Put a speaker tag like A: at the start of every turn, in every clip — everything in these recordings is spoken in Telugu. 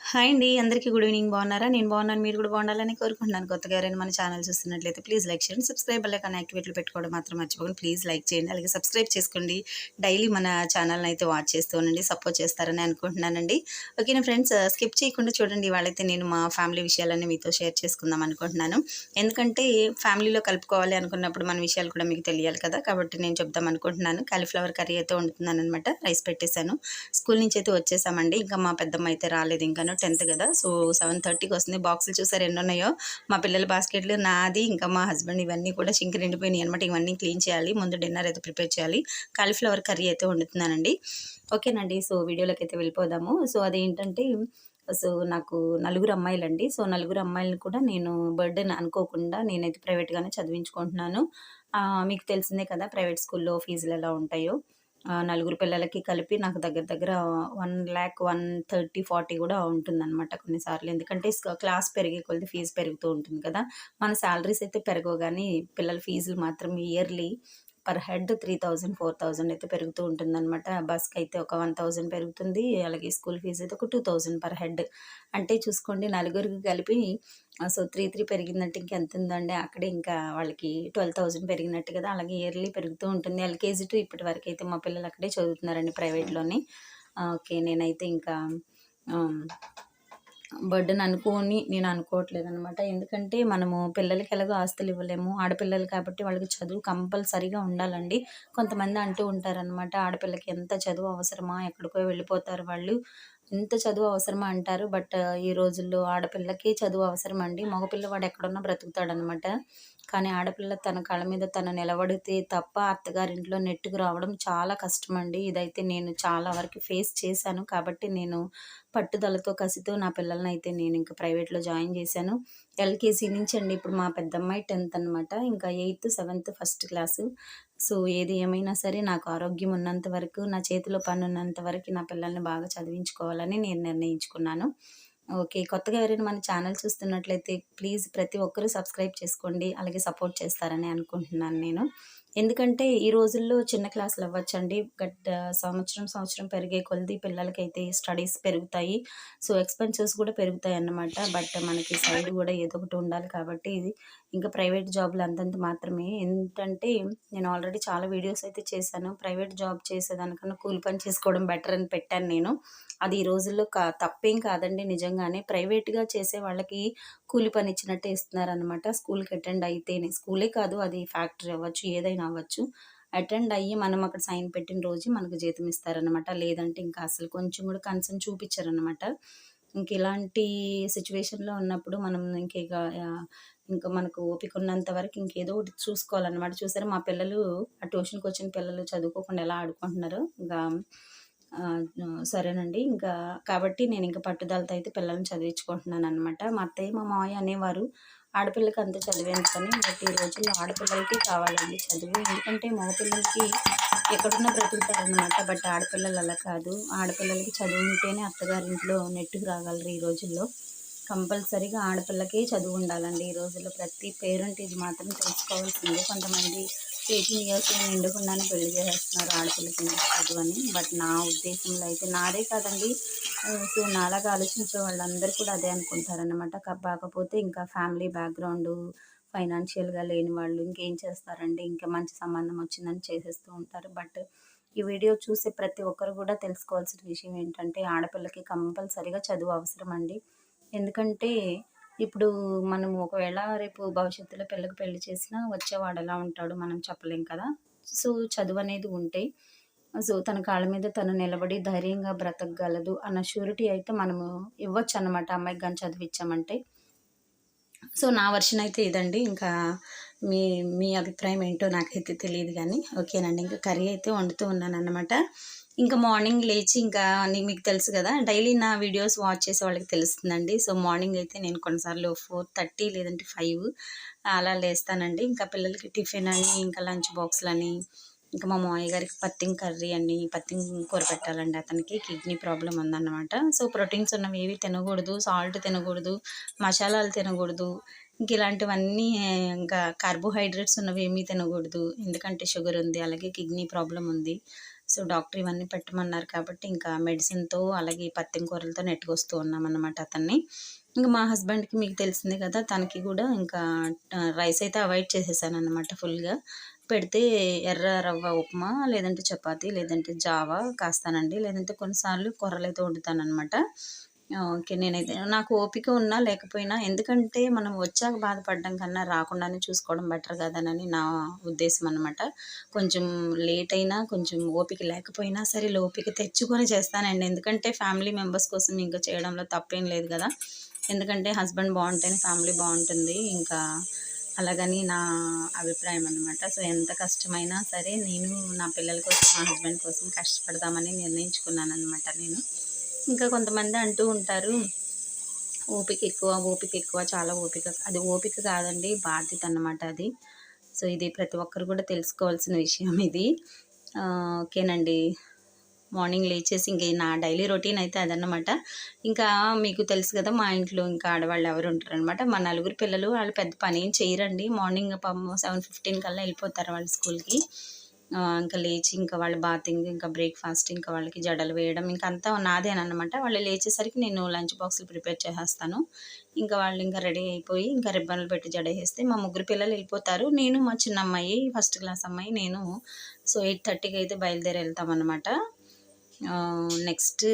A: హాయ్ అండి. అందరికీ గుడ్ ఈవినింగ్. బాగున్నారా? నేను బాగున్నాను. మీరు కూడా బాగుండాలని కోరుకుంటున్నాను. కొత్తగా ఎవరైనా మన ఛానల్ చూస్తున్నట్లయితే ప్లీజ్ లైక్ చేయండి. సబ్స్క్రైబ్ బెల్ ఐకాన్ యాక్టివేట్లో పెట్టుకోవడం మాత్రం మర్చిపోకండి. ప్లీజ్ లైక్ చేయండి. అలాగే సబ్స్క్రైబ్ చేసుకోండి. డైలీ మన ఛానల్ని అయితే వాచ్ చేస్తూ ఉండండి. సపోర్ట్ చేస్తారని అనుకుంటున్నానండి. ఓకేనా ఫ్రెండ్స్, స్కిప్ చేయకుండా చూడండి. వాళ్ళైతే నేను మా ఫ్యామిలీ విషయాలన్నీ మీతో షేర్ చేసుకుందాం అనుకుంటున్నాను. ఎందుకంటే ఫ్యామిలీలో కలుపుకోవాలి అనుకున్నప్పుడు మన విషయాలు కూడా మీకు తెలియాలి కదా, కాబట్టి నేను చెప్దాం అనుకుంటున్నాను. కాలీఫ్లవర్ కర్రీ అయితే వండుతున్నాను అనమాట. రైస్ పెట్టేశాను. స్కూల్ నుంచి అయితే వచ్చేసామండి. ఇంకా మా పెద్దమ్మ అయితే రాలేదు. ఇంకా 10th కదా, సో 7:30కి వస్తుంది. బాక్సులు చూసారు ఎన్ని ఉన్నాయో. మా పిల్లల బాస్కెట్లు, నాది, ఇంకా మా హస్బెండ్, ఇవన్నీ కూడా సింక్ నిండిపోయినాయి అనమాట. ఇవన్నీ క్లీన్ చేయాలి. ముందు డిన్నర్ అయితే ప్రిపేర్ చేయాలి. కాలీఫ్లవర్ కర్రీ అయితే వండుతున్నానండి. ఓకేనండి, సో వీడియోలోకి అయితే వెళ్ళిపోదాము. సో అదేంటంటే, సో నాకు నలుగురు అమ్మాయిలండి. సో నలుగురు అమ్మాయిలను కూడా నేను బర్త్డేని అనుకోకుండా నేనైతే ప్రైవేట్గానే చదివించుకుంటున్నాను. మీకు తెలిసిందే కదా ప్రైవేట్ స్కూల్లో ఫీజులు ఎలా ఉంటాయో. నలుగురు పిల్లలకి కలిపి నాకు దగ్గర దగ్గర 1,00,130, 40 కూడా ఉంటుందన్నమాట కొన్నిసార్లు. ఎందుకంటే క్లాస్ పెరిగే కొద్ది ఫీజు పెరుగుతూ ఉంటుంది కదా. మన శాలరీస్ అయితే పెరగవు కానీ పిల్లల ఫీజులు మాత్రం ఇయర్లీ పర్ హెడ్ 3,000, 4,000 అయితే పెరుగుతూ ఉంటుందన్నమాట. బస్కి అయితే ఒక 1,000 పెరుగుతుంది. అలాగే స్కూల్ ఫీజు అయితే ఒక 2,000 పర్ హెడ్. అంటే చూసుకోండి, నలుగురికి కలిపి సో 3 పెరిగిందంటే ఇంకెంత ఉందండి. అక్కడే ఇంకా వాళ్ళకి 12,000 పెరిగినట్టు కదా. అలాగే ఇయర్లీ పెరుగుతూ ఉంటుంది. ఎల్కేజీ టు ఇప్పటి వరకు అయితే మా పిల్లలు అక్కడే చదువుతున్నారండి, ప్రైవేట్లోని. ఓకే, నేనైతే ఇంకా బర్డెన్ అనుకోని నేను అనుకోవట్లేదనమాట. ఎందుకంటే మనము పిల్లలకి ఎలాగో ఆస్తులు ఇవ్వలేము. ఆడపిల్లలు కాబట్టి వాళ్ళకి చదువు కంపల్సరీగా ఉండాలండి. కొంతమంది అంటూ ఉంటారనమాట, ఆడపిల్లకి ఎంత చదువు అవసరమా, ఎక్కడికో వెళ్ళిపోతారు వాళ్ళు, ఇంత చదువు అవసరమా అంటారు. బట్ ఈ రోజుల్లో ఆడపిల్లకి చదువు అవసరం అండి. మగపిల్లవాడు ఎక్కడున్నా బ్రతుకుతాడనమాట. కానీ ఆడపిల్ల తన కాళ్ళ మీద తను నిలబడితే తప్ప అత్తగారింట్లో నెట్టుకు రావడం చాలా కష్టమండి. ఇదైతే నేను చాలా వరకు ఫేస్ చేశాను. కాబట్టి నేను పట్టుదలతో, కసితో నా పిల్లలనైతే నేను ఇంకా ప్రైవేట్‌లో జాయిన్ చేశాను. ఎల్‌కేజీ నుంచి అండి. ఇప్పుడు మా పెద్దమ్మాయి 10th అనమాట. ఇంకా 8th, 7th first class. So ఏది ఏమైనా సరే నాకు ఆరోగ్యం ఉన్నంత వరకు, నా చేతిలో పనున్నంత వరకు నా పిల్లల్ని బాగా చదివించుకోవాలని నేను నిర్ణయించుకున్నాను. ఓకే. కొత్తగా ఎవరైనా మన ఛానల్ చూస్తున్నట్లయితే ప్లీజ్ ప్రతి ఒక్కరూ సబ్స్క్రైబ్ చేసుకోండి. అలాగే సపోర్ట్ చేస్తారని అనుకుంటున్నాను నేను. ఎందుకంటే ఈ రోజుల్లో చిన్న క్లాసులు అవ్వచ్చండి. సంవత్సరం పెరిగే కొలది పిల్లలకైతే స్టడీస్ పెరుగుతాయి. సో ఎక్స్‌పెన్సెస్ కూడా పెరుగుతాయన్నమాట. బట్ మనకి సైడ్ కూడా ఏదో ఒకటి ఉండాలి కాబట్టి ఇది ఇంకా ప్రైవేట్ జాబ్‌లు అంతంత మాత్రమే. ఏంటంటే నేను ఆల్రెడీ చాలా వీడియోస్ అయితే చేశాను. ప్రైవేట్ జాబ్ చేసేదానికన్నా కూలి పని చేసుకోవడం బెటర్ అని పెట్టాను నేను. అది ఈ రోజుల్లో తప్పేం కాదండి నిజంగానే. ప్రైవేట్‌గా చేసే వాళ్ళకి కూలి పని ఇచ్చినట్టే ఇస్తున్నారనమాట. స్కూల్‌కి అటెండ్ అయితేనే, స్కూలే కాదు అది ఫ్యాక్టరీ అవ్వచ్చు, ఏదైనా అవ్వచ్చు. అటెండ్ అయ్యి మనం అక్కడ సైన్ పెట్టిన రోజు మనకు జీతం ఇస్తారనమాట. లేదంటే ఇంకా అసలు కొంచెం కూడా కన్సర్న్ చూపిచ్చరనమాట. ఇంక ఇలాంటి సిట్యుయేషన్‌లో ఉన్నప్పుడు మనం ఇంకా మనకు ఓపిక ఉన్నంత వరకు ఇంకేదో ఒకటి చూసుకోవాలనమాట. చూసారా మా పిల్లలు, ఆ ట్యూషన్‌కొచ్చిన పిల్లలు చదువుకోకుండా ఎలా ఆడుకుంటున్నారో. ఇంకా సరేనండి. ఇంకా కాబట్టి నేనింక పట్టుదలతో అయితే పిల్లల్ని చదివించుకుంటున్నాననమాట. మా అత్తయ్య, మా మావయ్య అనేవారు, "ఆడపిల్లకి అంత చదువెందుకని?" బట్ ఈ రోజుల్లో ఆడపిల్లలకి కావాలండి చదువు. ఎందుకంటే మగపిల్లలకి ఎక్కడున్నా బ్రతుకుతారనమాట. బట్ ఆడపిల్లలు అలా కాదు. ఆడపిల్లలకి చదువు ఉంటేనే అత్తగారింట్లో నెట్టుకు రాగలరు ఈ రోజుల్లో. కంపల్సరీగా ఆడపిల్లకే చదువు ఉండాలండి ఈ రోజుల్లో. ప్రతి పేరెంట్ ఇది మాత్రం తెలుసుకోవాల్సిందే. కొంతమంది 18 ఇయర్స్ నిండకుండానే పెళ్లి చేసేస్తున్నారు ఆడపిల్లకి ఎందుకు చదువని. బట్ నా ఉద్దేశంలో అయితే, నాదే కాదండి, సో నాలాగా ఆలోచించే వాళ్ళందరూ కూడా అదే అనుకుంటారనమాట. కాకపోతే ఇంకా ఫ్యామిలీ బ్యాక్‌గ్రౌండు, ఫైనాన్షియల్‌గా లేని వాళ్ళు ఇంకేం చేస్తారండి, ఇంకా మంచి సంబంధం వచ్చిందని చేసేస్తూ ఉంటారు. బట్ ఈ వీడియో చూసే ప్రతి ఒక్కరు కూడా తెలుసుకోవాల్సిన విషయం ఏంటంటే, ఆడపిల్లకి కంపల్సరీగా చదువు అవసరమండి. ఎందుకంటే ఇప్పుడు మనం ఒకవేళ రేపు భవిష్యత్తులో పిల్లకి పెళ్లి చేసినా వచ్చేవాడు ఎలా ఉంటాడో మనం చెప్పలేం కదా. సో చదువనేది ఉంటే, సో తన కాళ్ళ మీద తను నిలబడి ధైర్యంగా బ్రతకగలదు అన్న ష్యూరిటీ అయితే మనము ఇవ్వొచ్చనమాట అమ్మాయికి గాని చదివిచ్చామంటే. సో నా వర్షన్ అయితే ఇదండి. ఇంకా మీ మీ అభిప్రాయం ఏంటో నాకైతే తెలీదు గానీ ఓకేనండి. ఇంకా కర్రీ అయితే వండుతూ ఉన్నానన్నమాట. ఇంకా మార్నింగ్ లేచి ఇంకా మీకు తెలుసు గదా, డైలీ నా వీడియోస్ వాచ్ చేసే వాళ్ళకి తెలుస్తుందండి. సో మార్నింగ్ అయితే నేను కొన్నిసార్లు 4:30 లేదంటే 5 అలా లేస్తానండి. ఇంకా పిల్లలకి టిఫిన్ అని, ఇంకా లంచ్ బాక్స్‌లని, ఇంకా మా మావయ్య గారికి పత్తింగ్ కర్రీ అని, పత్తింగ్ కూర పెట్టాలండి. అతనికి కిడ్నీ ప్రాబ్లమ్ ఉందన్నమాట. సో ప్రోటీన్స్ ఉన్నవి ఏవి తినకూడదు, సాల్ట్ తినకూడదు, మసాలాలు తినకూడదు. ఇంక ఇలాంటివన్నీ, ఇంకా కార్బోహైడ్రేట్స్ ఉన్నవి ఏమీ తినకూడదు. ఎందుకంటే షుగర్ ఉంది, అలాగే కిడ్నీ ప్రాబ్లమ్ ఉంది. సో, డాక్టర్ ఇవన్నీ పెట్టమన్నారు కాబట్టి ఇంకా మెడిసిన్‌తో అలాగే ఈ పత్తిమ కూరలతో నెట్టుకొస్తూ ఉన్నామన్నమాట అతన్ని. ఇంక మా హస్బెండ్‌కి మీకు తెలిసిందే కదా! తనకి గూడా ఇంకా రైస్ అయితే అవాయిడ్ చేసేసానన్నమాట ఫుల్‌గా. పెడితే ఎర్ర రవ్వ ఉప్మా, లేదంటే చపాతీ, లేదంటే జావా కాస్తానండి. లేదంటే కొన్నిసార్లు కొర్రలైతే వండుతాననమాట. ఓకే. నేనైతే నాకు ఓపిక ఉన్నా లేకపోయినా ఎందుకంటే మనం వచ్చాక బాధపడడం కన్నా రాకుండానే చూసుకోవడం బెటర్ గదనని నా ఉద్దేశం అనమాట. కొంచెం లేట్ అయినా, కొంచెం ఓపిక లేకపోయినా సరే ఓపిక తెచ్చుకొని చేస్తానండి. ఎందుకంటే ఫ్యామిలీ మెంబర్స్ కోసం ఇంక చేయడంలో తప్పేం లేదు గదా! ఎందుకంటే హస్బెండ్ బావుంటేనే ఫ్యామిలీ బావుంటుంది. ఇంకా అలాగని నా అభిప్రాయం అనమాట. సో, ఎంత కష్టమైనా సరే నేను నా పిల్లల కోసం, మా హస్బెండ్ కోసం కష్టపడదామని నిర్ణయించుకున్నాననమాట నేను. ఇంకా కొంతమంది అంటూ ఉంటారు, ఓపిక ఎక్కువ, ఓపిక ఎక్కువ, చాలా ఓపిక. అది ఓపిక కాదండి, బాధ్యత అన్నమాట అది. సో, ఇది ప్రతి ఒక్కరు కూడా తెలుసుకోవాల్సిన విషయం ఇది. ఓకేనండి. మార్నింగ్ లేచేసి ఇంక నా డైలీ రొటీన్ అయితే అదన్నమాట. ఇంకా మీకు తెలుసు కదా! మా ఇంట్లో ఇంకా ఆడవాళ్ళు ఎవరు ఉంటారనమాట. మా నలుగురు పిల్లలు వాళ్ళు పెద్ద పనేం చేయరండి. మార్నింగ్ పాపం 7:15 కల్లా ఎళ్ళిపోతారు వాళ్ళు స్కూల్‌కి. ఇంకా లేచి ఇంకా వాళ్ళ బాతింగ్, ఇంకా బ్రేక్‌ఫాస్ట్, ఇంకా వాళ్ళకి జడలు వేయడం ఇంక అంతా నాదేననమాట. వాళ్ళు లేచేసరికి నేను లంచ్ బాక్సులు ప్రిపేర్ చేసేస్తాను. ఇంకా వాళ్ళు ఇంకా రెడీ అయిపోయి ఇంకా రిబ్బన్‌లు పెట్టి జడేసేస్తే మా ముగ్గురు పిల్లలు ఎళ్ళిపోతారు. నేను మా చిన్నమ్మాయి ఫస్ట్ క్లాస్ అమ్మాయి నేను సో, 8:30కి అయితే బయలుదేరి ఎళ్తామనమాట. నెక్స్ట్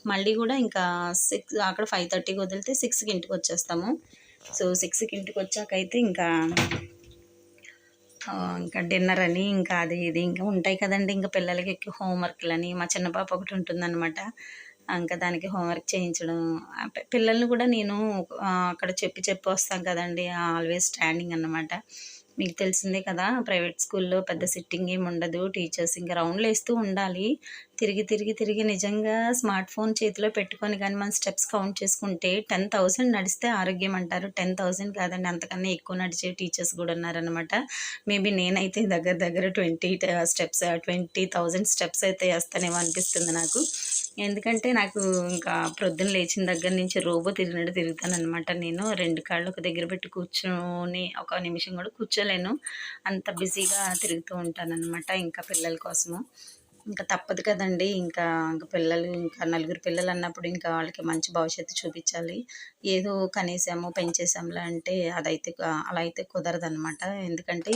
A: మళ్ళీ గూడా ఇంకా 6 అక్కడ 5:30కి వదిలితే 6కి ఇంటికొచ్చేస్తాము. సో, 6కి ఇంటికొచ్చాకైతే ఇంకా డిన్నర్ అని ఇంకా అది ఇది ఇంకా ఉంటాయి కదండీ! ఇంక పిల్లలకి హోంవర్క్‌లని మా చిన్న పాప ఒకటి ఉంటుందనమాట. ఇంకా దానికి హోంవర్క్ చేయించడం పిల్లల్ని కూడా నేను అక్కడ చెప్పి వస్తాం కదండీ! ఆల్వేస్ స్టాండింగ్ అన్నమాట. మీకు తెలిసిందే కదా! ప్రైవేట్ స్కూల్‌లో పెద్ద సిట్టింగ్ ఏమి ఉండదు. టీచర్స్ ఇంక రౌండ్‌లేస్తూ ఉండాలి. తిరిగి నిజంగా స్మార్ట్ ఫోన్ చేతిలో పెట్టుకొని గానీ మనం స్టెప్స్ కౌంట్ చేసుకుంటే 10,000 నడిస్తే ఆరోగ్యం అంటారు. 10,000 కాదండి అంతకన్నా ఎక్కువ నడిచే టీచర్స్ గూడా ఉన్నారనమాట. మేబీ నేనైతే దగ్గర దగ్గర 20,000 స్టెప్స్ అయితే ఏస్తానేమో అనిపిస్తుంది నాకు. ఎందుకంటే నాకు ఇంకా ప్రొద్దున లేచిన దగ్గర నుంచి రోబో తిరిగినట్టు తిరుగుతాననమాట నేను. 2 కాళ్ళు ఒక దగ్గర పెట్టి కూర్చొని ఒక నిమిషం కూడా కూర్చోలేను. అంత బిజీగా తిరుగుతూ ఉంటాననమాట ఇంకా పిల్లల కోసము. ఇంకా తప్పదు కదండీ! ఇంకా పిల్లలు ఇంకా నలుగురు పిల్లలన్నప్పుడు ఇంకా వాళ్ళకి మంచి భవిష్యత్తు చూపించాలి. ఏదో కనేసాము, పెంచేసాంలే అంటే అలా అయితే కుదరదనమాట. ఎందుకంటే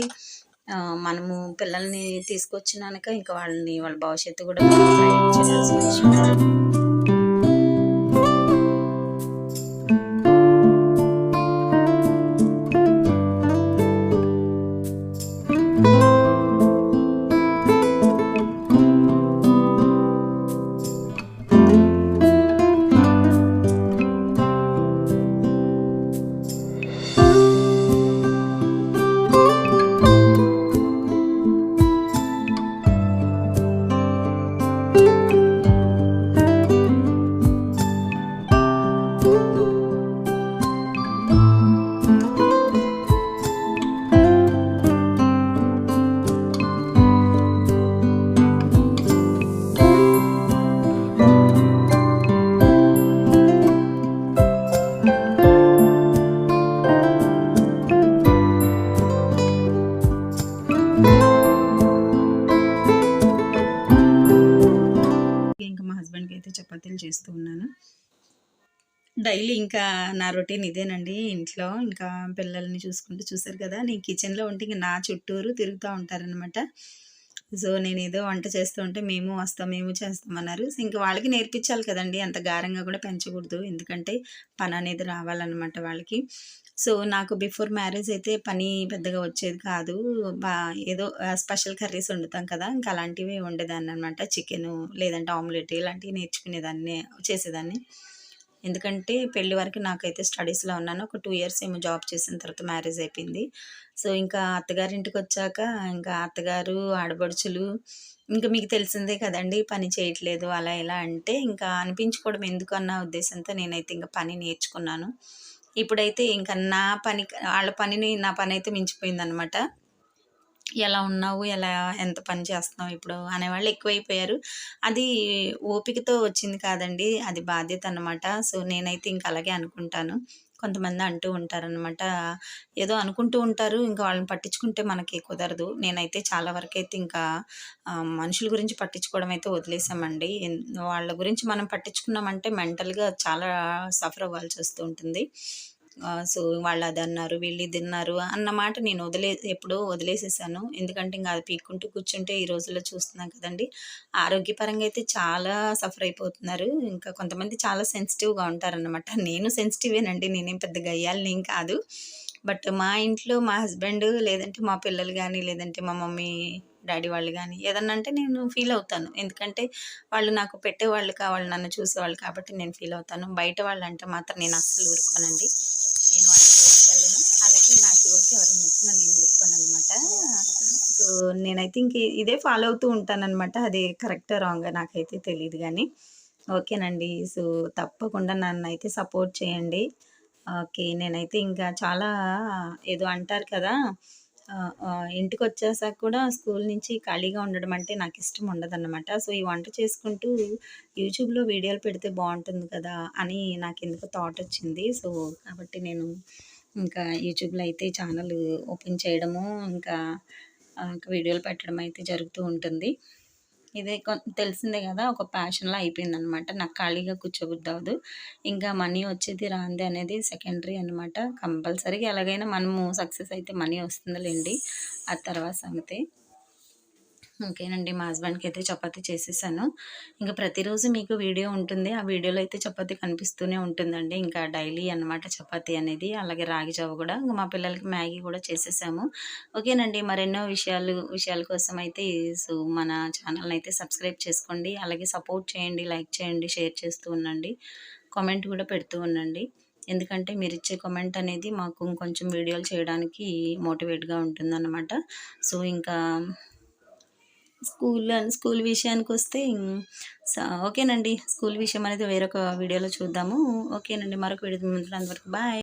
A: మనము పిల్లల్ని తీసుకొచ్చినాక ఇంకా వాళ్ళ భవిష్యత్తు కూడా ప్రయత్నం చేయాల్సిన విషయం. ఇంకా మా హస్బెండ్‌కి అయితే చపాతీలు చేస్తూ ఉన్నాను. డైలీ ఇంకా నా రొటీన్ ఇదేనండి ఇంట్లో. ఇంకా పిల్లల్ని చూసుకుంటూ చూసారు కదా! నేను కిచెన్‌లో ఉంటే ఇంక నా చుట్టూరు తిరుగుతా ఉంటారనమాట. సో, నేనేదో వంట చేస్తూ ఉంటే మేము వస్తాం, మేము చేస్తామన్నారు. సో, ఇంక వాళ్ళకి నేర్పించాలి కదండీ! అంత గారంగా కూడా పెంచకూడదు. ఎందుకంటే పననేది రావాలనమాట వాళ్ళకి. సో, నాకు బిఫోర్ మ్యారేజ్ అయితే పని పెద్దగా వచ్చేది కాదు. బా ఏదో స్పెషల్ కర్రీస్ వండుతాం కదా! ఇంకా అలాంటివే వండేదాన్ననమాట. చికెను లేదంటే ఆమ్లెట్ ఇలాంటివి నేర్చుకునేదాన్ని, చేసేదాన్ని. ఎందుకంటే పెళ్లి వరకు నాకైతే స్టడీస్‌లో ఉన్నాను. ఒక 2 ఇయర్స్ ఏమో జాబ్ చేసిన తర్వాత మ్యారేజ్ అయిపోయింది. సో, ఇంకా అత్తగారింటికొచ్చాక ఇంకా అత్తగారు, ఆడపడుచులు ఇంక మీకు తెలిసిందే కదండీ! పని చేయట్లేదు అలా ఇలా అంటే ఇంకా అనిపించుకోవడం ఎందుకు అన్న ఉద్దేశంతో నేనైతే ఇంక పని నేర్చుకున్నాను. ఇప్పుడైతే ఇంక ఆళ్ళ పనిని నా పనైతే మించిపోయిందనమాట. ఎలా ఉన్నావు? ఎంత పని చేస్తున్నావు ఇప్పుడు? అనేవాళ్ళు ఎక్కువైపోయారు. అది ఓపికతో వచ్చింది కాదండి. అది బాధ్యత అన్నమాట. సో, నేనైతే ఇంక అలాగే అనుకుంటాను. కొంతమంది అంటూ ఉంటారనమాట. ఏదో అనుకుంటూ ఉంటారు. ఇంకా వాళ్ళని పట్టించుకుంటే మనకి కుదరదు. నేనైతే చాలా వరకైతే ఇంకా మనుషుల గురించి పట్టించుకోవడం అయితే వదిలేసామండి. వాళ్ళ గురించి మనం పట్టించుకున్నామంటే మెంటల్‌గా చాలా సఫర్ అవ్వాల్సొస్తూ ఉంటుంది. సో, వాళ్ళదన్నారు, వీళ్ళిదన్నారు అన్న మాట నేను ఎప్పుడో వదిలేసేసాను. ఎందుకంటే ఇంక అది పీక్కుంటూ కూర్చుంటే ఈ రోజుల్లో చూస్తున్నాం కదండీ! ఆరోగ్యపరంగా అయితే చాలా సఫర్ అయిపోతున్నారు. ఇంకా కొంతమంది చాలా సెన్సిటివ్‌గా ఉంటారనమాట. నేను సెన్సిటివేనండి. నేనేం పెద్ద గయ్యాళినేం కాదు. బట్ మా ఇంట్లో మా హస్బెండ్ లేదంటే మా పిల్లలు గానీ, లేదంటే మా మమ్మీ, డ్యాడీ వాళ్ళు గానీ ఏదన్నా అంటే నేను ఫీలవుతాను. ఎందుకంటే వాళ్ళు నాకు పెట్టేవాళ్ళు వాళ్ళు నన్ను చూసేవాళ్ళు కాబట్టి నేను ఫీలవుతాను. బయట వాళ్ళంటే మాత్రం నేను అస్సలు ఊరుకోనండి. నేను వాళ్ళ జోలికెళ్ళను. అలాగే నా జోలికి ఎవరైనా వచ్చినా నేను ఊరుకోననమాట. సో, నేనైతే ఇదే ఫాలో అవుతూ ఉంటాననమాట. అది కరెక్టో, రాంగో నాకైతే తెలీదు గానీ. ఓకేనండి. సో, తప్పకుండా నన్నైతే సపోర్ట్ చేయండి. ఓకే. నేనైతే ఇంకా చాలా ఏదో అంటారు కదా! ఇంటికొచ్చేసాక కూడా స్కూల్ నుంచి ఖాళీగా ఉండడం అంటే నాకిష్టం ఉండదనమాట. సో, ఈ వంట చేసుకుంటూ యూట్యూబ్‌లో వీడియోలు పెడితే బావుంటుంది కదా! అని నాకెందుకో థాటొచ్చింది. సో, కాబట్టి నేను ఇంకా యూట్యూబ్‌లో అయితే ఛానల్ ఓపెన్ చేయడము, ఇంకా వీడియోలు పెట్టడం అయితే జరుగుతూ ఉంటుంది. ఇదే తెలిసిందే గదా! ఒక ప్యాషన్‌లా అయిపోయిందనమాట. నాకు ఖాళీగా కూర్చోబుద్దవ్వదు. ఇంకా మనీ వచ్చేది రానిది అనేది సెకండరీ అనమాట. కంపల్సరీగా ఎలాగైనా మనము సక్సెస్ అయితే మనీ వస్తుందిలెండి. అది తర్వాత సంగతి. ఓకేనండి. మా హస్బెండ్‌కైతే చపాతీ చేసేసాను. ఇంక ప్రతిరోజు మీకు వీడియో ఉంటుంది. ఆ వీడియోలో అయితే చపాతీ కనిపిస్తూనే ఉంటుందండి. ఇంకా డైలీ అనమాట చపాతీ అనేది. అలాగే రాగి జావ గూడా. ఇంక మా పిల్లలకి మ్యాగీ గూడా చేసేసాము. ఓకేనండి. మరెన్నో విషయాల కోసం అయితే మన ఛానల్‌నైతే సబ్స్క్రైబ్ చేసుకోండి. అలాగే సపోర్ట్ చేయండి, లైక్ చేయండి, షేర్ చేస్తూ ఉండండి. కామెంట్ గూడా పెడుతూ ఉండండి. ఎందుకంటే మీరిచ్చే కామెంట్ అనేది మాకు ఇంకొంచెం వీడియోలు చేయడానికి మోటివేట్‌గా ఉంటుందనమాట. సో, ఇంకా స్కూల్ విషయానికొస్తే ఓకేనండి. స్కూల్ విషయం అనేది వేరొక వీడియోలో చూద్దాము. ఓకేనండి. మరొక వీడియోతో ముందుంటాను. అంతవరకు బాయ్.